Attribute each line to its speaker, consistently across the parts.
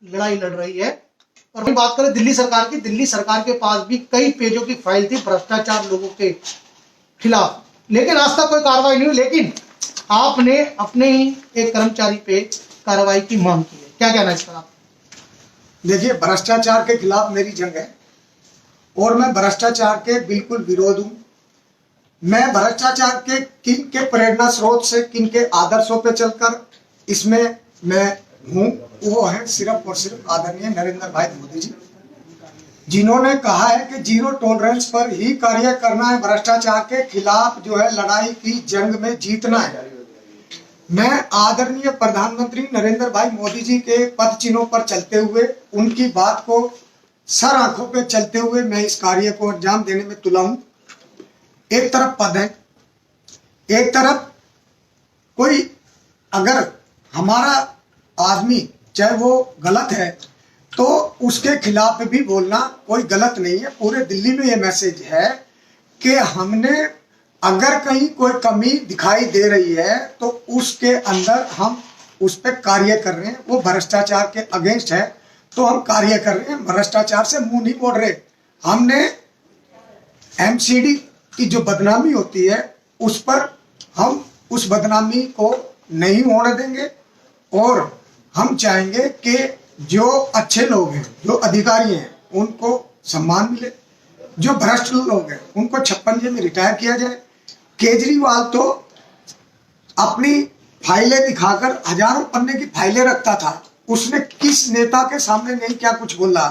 Speaker 1: लड़ाई लड़ रही है। और वही बात करें दिल्ली सरकार की, दिल्ली सरकार के पास भी कई पेजों की फाइल थी भ्रष्टाचार लोगों के खिलाफ, लेकिन आज तक कोई कार्रवाई नहीं हुई। लेकिन आपने अपने ही एक कर्मचारी पे कार्रवाई की मांग की है, क्या कहना है इस पर आप?
Speaker 2: देखिए, भ्रष्टाचार के खिलाफ मेरी जंग है और मैं भ्रष्टाचार के बिल्कुल विरोध हूं। मैं भ्रष्टाचार के किन के प्रेरणा स्रोत से, किन के आदर्शों पे चलकर इसमें मैं हूं, वो है सिर्फ और सिर्फ आदरणीय नरेंद्र भाई मोदी जी, जिन्होंने कहा है कि जीरो टॉलरेंस पर ही कार्य करना है, भ्रष्टाचार के खिलाफ जो है लड़ाई की जंग में जीतना है। मैं आदरणीय प्रधानमंत्री नरेंद्र भाई मोदी जी के पद चिन्हों पर चलते हुए, उनकी बात को सर आंखों पे चलते हुए मैं इस कार्य को अंजाम देने में तुला हूं। एक तरफ पद है, एक तरफ कोई अगर हमारा आदमी चाहे वो गलत है तो उसके खिलाफ भी बोलना कोई गलत नहीं है। पूरे दिल्ली में ये मैसेज है कि हमने अगर कहीं कोई कमी दिखाई दे रही है तो उसके अंदर हम उस पर कार्य कर रहे हैं। वो भ्रष्टाचार के अगेंस्ट है तो हम कार्य कर रहे हैं, भ्रष्टाचार से मुंह नहीं मोड़ रहे। हमने एमसीडी की जो बदनामी होती है उस पर हम उस बदनामी को नहीं होने देंगे और हम चाहेंगे कि जो अच्छे लोग हैं, जो अधिकारी हैं, उनको सम्मान मिले। जो भ्रष्ट लोग हैं उनको 56 में रिटायर किया जाए। केजरीवाल तो अपनी फाइलें दिखाकर हजारों पन्ने की फाइलें रखता था, उसने किस नेता के सामने नहीं क्या कुछ बोला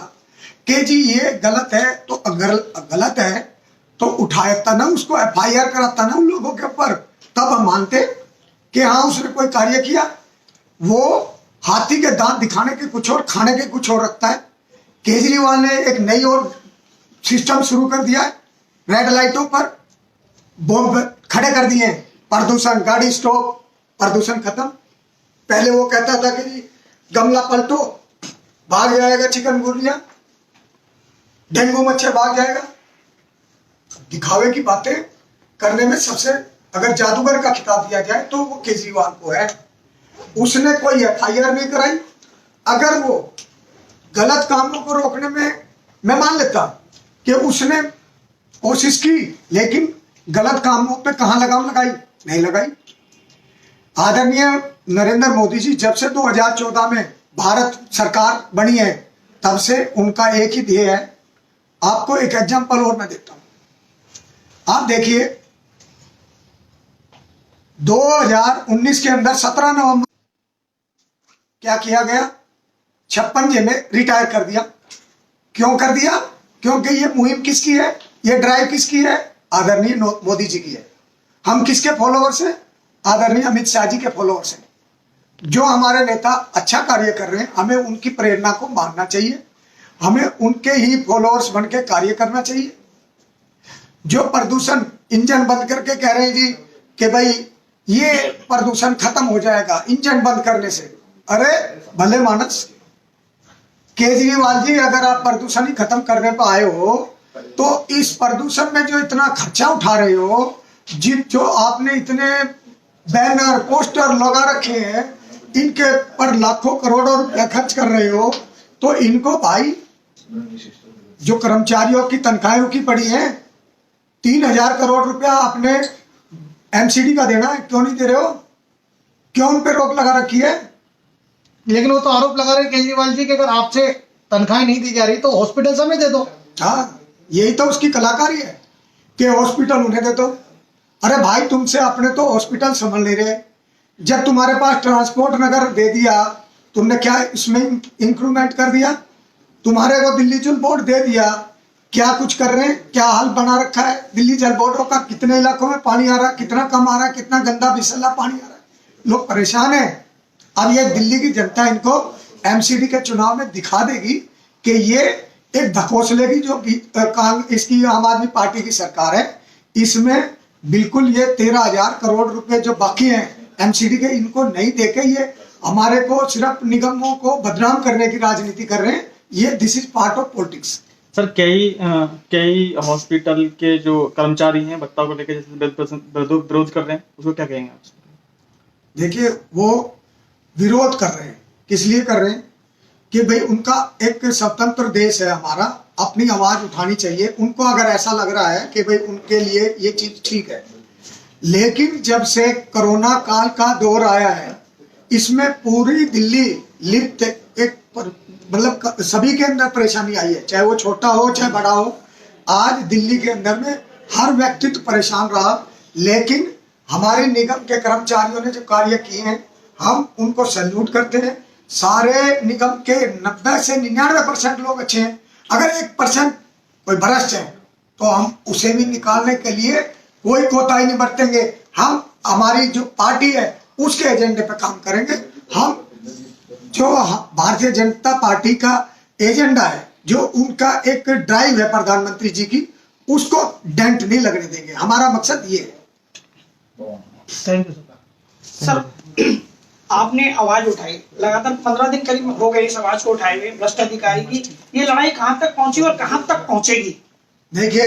Speaker 2: कि जी ये गलत है, तो अगर गलत है तो उठाता ना, उसको एफआईआर कराता ना उन लोगों के ऊपर, तब हम मानते कि हाँ उसने कोई कार्य किया। वो हाथी के दांत दिखाने के कुछ और, खाने के कुछ और रखता है। केजरीवाल ने एक नई और सिस्टम शुरू कर दिया है, रेड लाइटों पर बॉम्ब खड़े कर दिए, प्रदूषण, गाड़ी स्टॉप, प्रदूषण खत्म। पहले वो कहता था कि गमला पलटो भाग जाएगा चिकनगुनिया, डेंगू मच्छर भाग जाएगा। दिखावे की बातें करने में सबसे अगर जादूगर का खिताब दिया जाए तो वो केजरीवाल को है। उसने कोई एफआईआर नहीं कराई। अगर वो गलत कामों को रोकने में मैं मान लेता कि उसने कोशिश की, लेकिन गलत कामों पे कहां लगाम लगाई? नहीं लगाई। आदरणीय नरेंद्र मोदी जी जब से 2014 में भारत सरकार बनी है तब से उनका एक ही ध्येय है। आपको एक एग्जांपल और मैं देता हूं। आप देखिए 2019 के अंदर 17 नवंबर क्या किया गया? 56 में रिटायर कर दिया। क्यों कर दिया? क्योंकि ये मुहिम किसकी है, ये ड्राइव किसकी है? आदरणीय मोदी जी की है। हम किसके फॉलोअर्स हैं? आदरणीय अमित शाह जी के फॉलोअर्स हैं। जो हमारे नेता अच्छा कार्य कर रहे हैं हमें उनकी प्रेरणा को मानना चाहिए, हमें उनके ही फॉलोअर्स बन के कार्य करना चाहिए। जो प्रदूषण इंजन बंद करके कह रहे हैं जी कि भाई ये प्रदूषण खत्म हो जाएगा इंजन बंद करने से, अरे भले मानस केजरीवाल जी, अगर आप प्रदूषण ही खत्म करने पर आए हो तो इस प्रदूषण में जो इतना खर्चा उठा रहे हो, जो आपने इतने बैनर पोस्टर लगा रखे हैं, इनके पर लाखों करोड़ों रुपया खर्च कर रहे हो, तो इनको भाई जो कर्मचारियों की तनख्वाहों की पड़ी है 3000 करोड़ रुपया आपने एमसीडी का देना है, क्यों नहीं दे रहे हो? क्यों उन पे रोक लगा रखी है?
Speaker 1: लेकिन वो तो आरोप लगा रहे केजरीवाल जी कि अगर आपसे तनख्वाह नहीं दी जा रही तो हॉस्पिटल समय दे दो।
Speaker 2: हाँ, यही तो उसकी कलाकारी है कि हॉस्पिटल उन्हें दे दो। अरे भाई तुमसे अपने तो हॉस्पिटल संभल नहीं रहे। जब तुम्हारे पास ट्रांसपोर्ट नगर दे दिया, तुमने क्या इसमें इंक्रीमेंट कर दिया? तुम्हारे को दिल्ली जल बोर्ड दे दिया, क्या कुछ कर रहे हैं? क्या हाल बना रखा है दिल्ली जल बोर्डों का? कितने इलाकों में पानी आ रहा है, कितना कम आ रहा है, कितना गंदा विसला पानी आ रहा है, लोग परेशान है। अब ये दिल्ली की जनता इनको एमसीडी के चुनाव में दिखा देगी कि ये एक धकोसले की जो इसकी आम आदमी पार्टी की सरकार है, इसमें बिल्कुल ये 13,000 करोड़ रुपए जो बाकी हैं एमसीडी के, इनको नहीं देके ये हमारे को सिर्फ निगमों को बदनाम करने की राजनीति कर रहे हैं। ये this is part of politics.
Speaker 3: Sir कई हॉस्पिटल के जो कर्मचारी हैं भत्ता को लेकर जैसे विरोध कर रहे हैं, उसको क्या कहेंगे आप?
Speaker 2: देखिए वो विरोध कर रहे हैं, किस लिए कर रहे हैं? कि भाई उनका एक स्वतंत्र देश है हमारा, अपनी आवाज उठानी चाहिए। उनको अगर ऐसा लग रहा है कि भाई उनके लिए ये चीज ठीक है, लेकिन जब से कोरोना काल का दौर आया है, इसमें पूरी दिल्ली लिप्त एक मतलब सभी के अंदर परेशानी आई है, चाहे वो छोटा हो चाहे बड़ा हो। आज दिल्ली के अंदर में हर व्यक्ति तो परेशान रहा, लेकिन हमारे निगम के कर्मचारियों ने जो कार्य किए हैं हम उनको सैल्यूट करते हैं। सारे निगम के 90 से 99% लोग अच्छे हैं। अगर 1% कोई भ्रष्ट है तो हम उसे भी निकालने के लिए कोई कोताही नहीं बरतेंगे। हम हमारी जो पार्टी है उसके एजेंडे पे काम करेंगे। हम जो भारतीय जनता पार्टी का एजेंडा है, जो उनका एक ड्राइव है प्रधानमंत्री जी की, उसको डेंट नहीं लगने देंगे। हमारा मकसद ये है।
Speaker 1: थैंक यू
Speaker 4: सर, आपने आवाज उठाई, लगातार 15 दिन करीब हो गए इस आवाज को उठाए हुए भ्रष्ट अधिकारी की। ये लड़ाई कहां तक पहुंची और कहां तक पहुंचेगी?
Speaker 2: देखिए,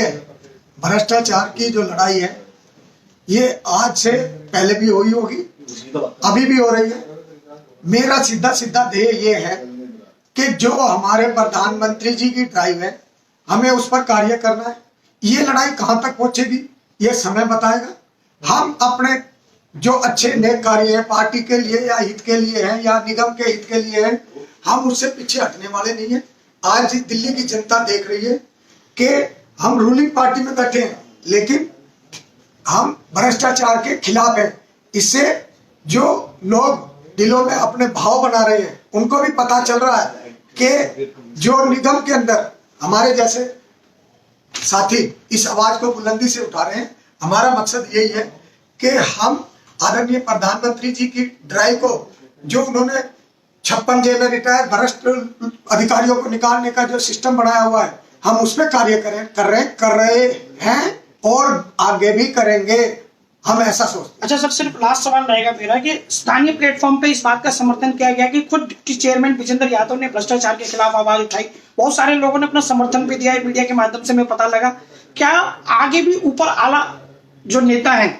Speaker 2: भ्रष्टाचार की जो लड़ाई है ये आज से पहले भी हुई होगी, अभी भी हो रही है। मेरा सीधा सीधा ध्येय ये है कि जो हमारे प्रधानमंत्री जी की ड्राइव है हमें उस पर कार्य करना है। ये लड़ाई कहां तक पहुंचेगी ये समय बताएगा। हम अपने जो अच्छे नेक कार्य है पार्टी के लिए या हित के लिए है या निगम के हित के लिए है, हम उससे पीछे हटने वाले नहीं है। आज दिल्ली की जनता देख रही है कि हम रूलिंग पार्टी में बैठे हैं, लेकिन हम भ्रष्टाचार के खिलाफ हैं। इससे जो लोग दिलों में अपने भाव बना रहे हैं उनको भी पता चल रहा है कि जो निगम के अंदर हमारे जैसे साथी इस आवाज को बुलंदी से उठा रहे हैं। हमारा मकसद यही है कि हम आदरणीय प्रधानमंत्री जी की ड्राइव को, जो उन्होंने 56 जेल में रिटायर भ्रष्ट अधिकारियों को निकालने का जो सिस्टम बनाया हुआ है, हम उस पर कार्य कर रहे हैं और आगे भी करेंगे। हम ऐसा सोचते हैं।
Speaker 4: अच्छा सर, सिर्फ लास्ट सवाल रहेगा मेरा कि स्थानीय प्लेटफॉर्म पे इस बात का समर्थन किया गया कि खुद डिप्टी चेयरमैन विजेंद्र यादव ने भ्रष्टाचार के खिलाफ आवाज उठाई। बहुत सारे लोगों ने अपना समर्थन भी दिया है, मीडिया के माध्यम से हमें पता लगा। क्या आगे भी ऊपर आला जो नेता है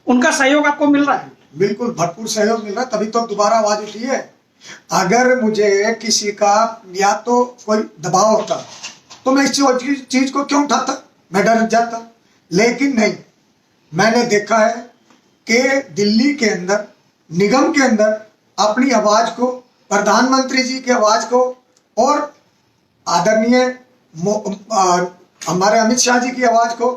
Speaker 4: उनका सहयोग आपको मिल रहा है?
Speaker 2: बिल्कुल भरपूर सहयोग मिल रहा है, तभी तो दोबारा आवाज उठी है। अगर मुझे किसी का या तो कोई दबाव होता तो मैं इस चीज को क्यों उठाता, मैं डर जाता। लेकिन नहीं, मैंने देखा है कि दिल्ली के अंदर निगम के अंदर अपनी आवाज को, प्रधानमंत्री जी की आवाज को और आदरणीय हमारे अमित शाह जी की आवाज को,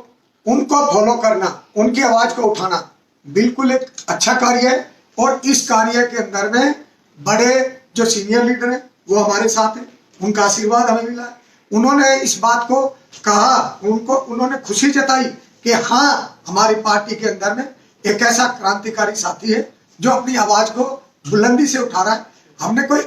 Speaker 2: उनको फॉलो करना, उनकी आवाज को उठाना बिल्कुल एक अच्छा कार्य है। और इस कार्य के अंदर में बड़े जो सीनियर लीडर हैं वो हमारे साथ हैं, उनका आशीर्वाद हमें मिला है। उन्होंने इस बात को कहा, उन्होंने खुशी जताई कि हाँ, हमारी पार्टी के अंदर में एक ऐसा क्रांतिकारी साथी है जो अपनी आवाज को बुलंदी से उठा रहा है। हमने कोई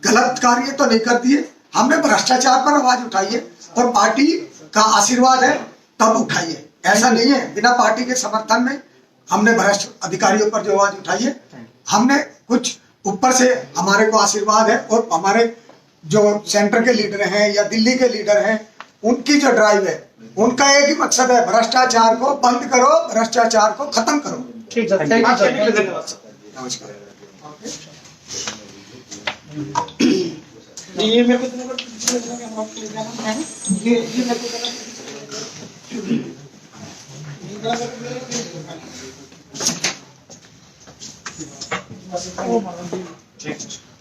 Speaker 2: गलत कार्य तो नहीं कर दिए, हमने भ्रष्टाचार पर आवाज उठाई है और पार्टी का आशीर्वाद है तब उठाई है। ऐसा नहीं है बिना पार्टी के समर्थन में हमने भ्रष्ट अधिकारियों पर जो आवाज उठाई है। हमने कुछ ऊपर से हमारे को आशीर्वाद है और हमारे जो सेंटर के लीडर हैं या दिल्ली के लीडर हैं उनकी जो ड्राइव है, उनका एक ही मकसद है, भ्रष्टाचार को बंद करो, भ्रष्टाचार को खत्म करो।
Speaker 1: ठीक है, थैंक यू।
Speaker 2: नमस्कार।
Speaker 4: ये मेरे को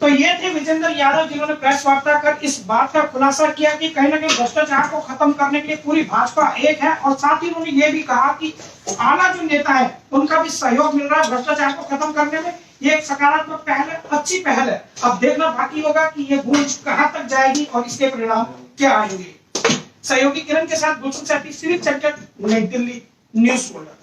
Speaker 4: तो ये थे विजेंद्र यादव जिन्होंने प्रेस वार्ता कर इस बात का खुलासा किया कि कहीं ना कहीं भ्रष्टाचार को खत्म करने के लिए पूरी भाजपा एक है। और साथ ही उन्होंने ये भी कहा कि आला जो नेता है उनका भी सहयोग मिल रहा है भ्रष्टाचार को खत्म करने में। ये एक सकारात्मक पहल है, अच्छी पहल है। अब देखना बाकी होगा कि ये गूंज कहां तक जाएगी और इसके परिणाम क्या आएंगे। सहयोगी किरण के साथ गुलशन सेठी, सिविल सेंटर, नई दिल्ली, न्यूज़ बोला।